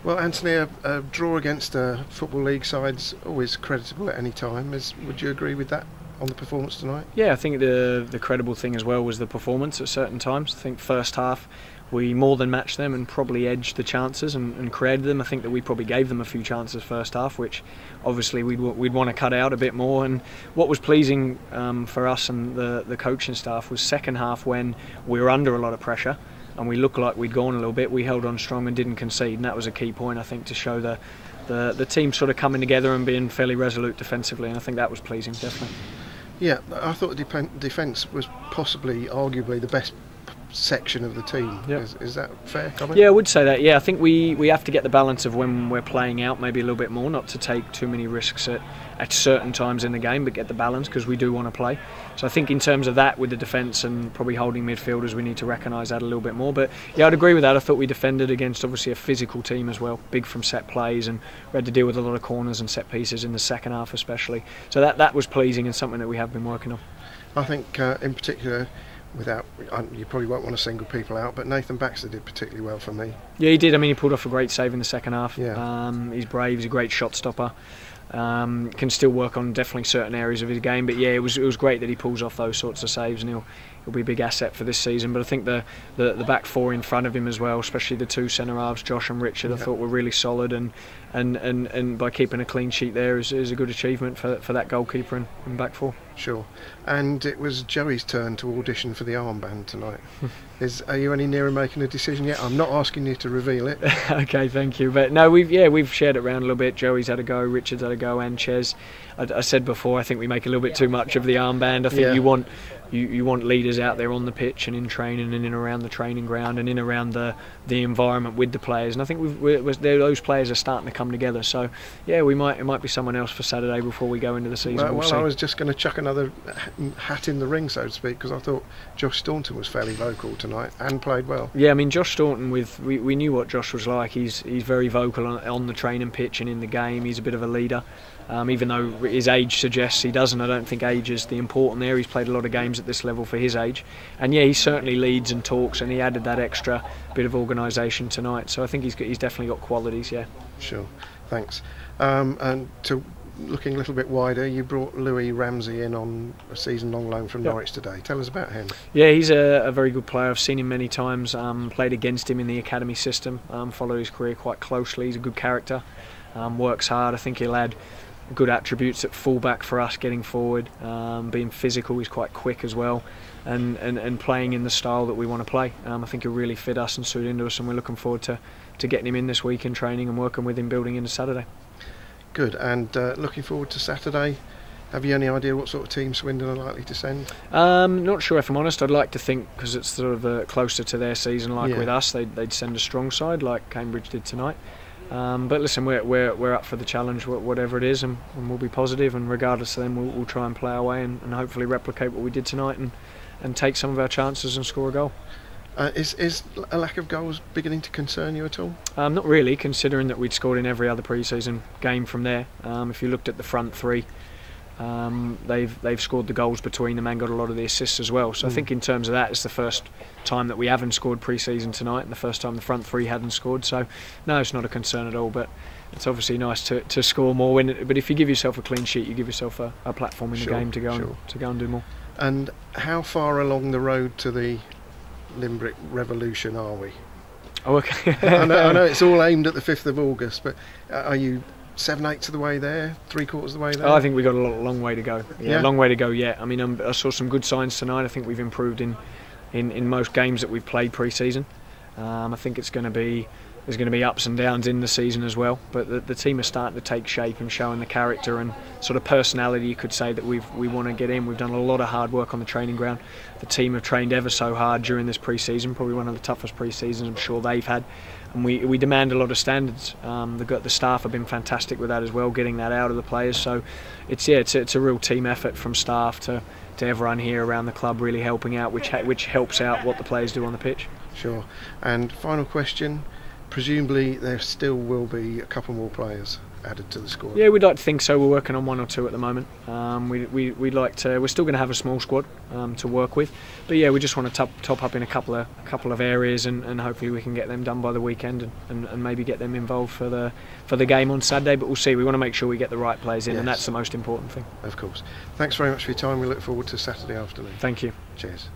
Well, Anthony, a draw against a Football League side's always creditable at any time. Would you agree with that on the performance tonight? Yeah, I think the credible thing as well was the performance at certain times. I think first half we more than matched them and probably edged the chances and created them. I think that we probably gave them a few chances first half, which obviously we'd want to cut out a bit more. And what was pleasing for us and the coaching staff was second half, when we were under a lot of pressure and we looked like we'd gone a little bit, we held on strong and didn't concede, and that was a key point, I think, to show the team sort of coming together and being fairly resolute defensively, and I think that was pleasing, definitely. Yeah, I thought the defence was possibly, arguably, the best section of the team. Yep. Is that fair comment? Yeah, I would say that. Yeah, I think we have to get the balance of when we're playing out maybe a little bit more, not to take too many risks at certain times in the game, but get the balance, because we do want to play. So I think in terms of that, with the defence and probably holding midfielders, we need to recognise that a little bit more. But yeah, I'd agree with that. I thought we defended against obviously a physical team as well, big from set plays, and we had to deal with a lot of corners and set pieces in the second half especially. So that was pleasing and something that we have been working on. I think in particular, you probably won't want to single people out, but Nathan Baxter did particularly well for me. Yeah, he did. I mean, he pulled off a great save in the second half. Yeah. He's brave. He's a great shot stopper. Can still work on definitely certain areas of his game, but yeah, it was great that he pulls off those sorts of saves, and he'll be a big asset for this season. But I think the back four in front of him as well, especially the two centre halves, Josh and Richard, I thought were really solid, and by keeping a clean sheet there is a good achievement for that goalkeeper and back four. Sure. And it was Joey's turn to audition for the armband tonight. Are you any nearer making a decision yet? I'm not asking you to reveal it. Okay, thank you. But no, we've shared it around a little bit. Joey's had a go, Richard's had a go, and Ches. I said before, I think we make a little bit too much of the armband. I think you want leaders out there on the pitch and in training and in around the training ground and in around the environment with the players. And I think those players are starting to come together. So yeah, it might be someone else for Saturday before we go into the season. Well, I was just going to chuck another hat in the ring, so to speak, because I thought Josh Staunton was fairly vocal tonight and played well. Yeah, I mean, Josh Staunton, we knew what Josh was like. He's very vocal on the training pitch and in the game. He's a bit of a leader. Even though his age suggests he doesn't, I don't think age is the important there. He's played a lot of games at this level for his age, and yeah, he certainly leads and talks, and he added that extra bit of organisation tonight. So I think he's definitely got qualities. Yeah. Sure. Thanks. And to looking a little bit wider, you brought Louis Ramsey in on a season-long loan from Norwich today. Tell us about him. Yeah, he's a very good player. I've seen him many times. Played against him in the academy system. Followed his career quite closely. He's a good character. Works hard. I think he'll add good attributes at fullback for us, getting forward, being physical. He's quite quick as well, and playing in the style that we want to play. I think he'll really fit us and suit into us, and we're looking forward to getting him in this week in training and working with him building into Saturday. Good. And looking forward to Saturday. Have you any idea what sort of team Swindon are likely to send? Not sure, if I'm honest. I'd like to think, because it's sort of closer to their season, like with us, they'd send a strong side like Cambridge did tonight. But listen, we're up for the challenge, whatever it is, and we'll be positive, and regardless of them, we'll try and play our way and hopefully replicate what we did tonight and take some of our chances and score a goal. Is a lack of goals beginning to concern you at all? Not really, considering that we'd scored in every other pre-season game from there. If you looked at the front three, they've scored the goals between them and got a lot of the assists as well. So I think in terms of that, it's the first time that we haven't scored pre-season tonight, and the first time the front three hadn't scored. So no, it's not a concern at all. But it's obviously nice to score more. But if you give yourself a clean sheet, you give yourself a platform in the game to go and do more. And how far along the road to the Limbrick revolution are we? Oh, okay. I know it's all aimed at the 5th of August, but are you 7/8 of the way there, 3/4 of the way there? I think we've got a long way to go. Yeah, long way to go yet. I mean, I saw some good signs tonight. I think we've improved in most games that we've played pre-season. I think there's going to be ups and downs in the season as well, but the team is starting to take shape and showing the character and sort of personality, you could say, that we want to get in. We've done a lot of hard work on the training ground. The team have trained ever so hard during this pre-season, probably one of the toughest pre-seasons I'm sure they've had, and we demand a lot of standards. The staff have been fantastic with that as well, getting that out of the players. So it's a real team effort from staff to everyone here around the club, really helping out, which helps out what the players do on the pitch. Sure. And final question, presumably there still will be a couple more players. added to the squad? Yeah, we'd like to think so. We're working on 1 or 2 at the moment. We'd like to. We're still going to have a small squad to work with, but yeah, we just want to top up in a couple of areas, and hopefully we can get them done by the weekend, and maybe get them involved for the game on Saturday. But we'll see. We want to make sure we get the right players in, and that's the most important thing. Of course. Thanks very much for your time. We look forward to Saturday afternoon. Thank you. Cheers.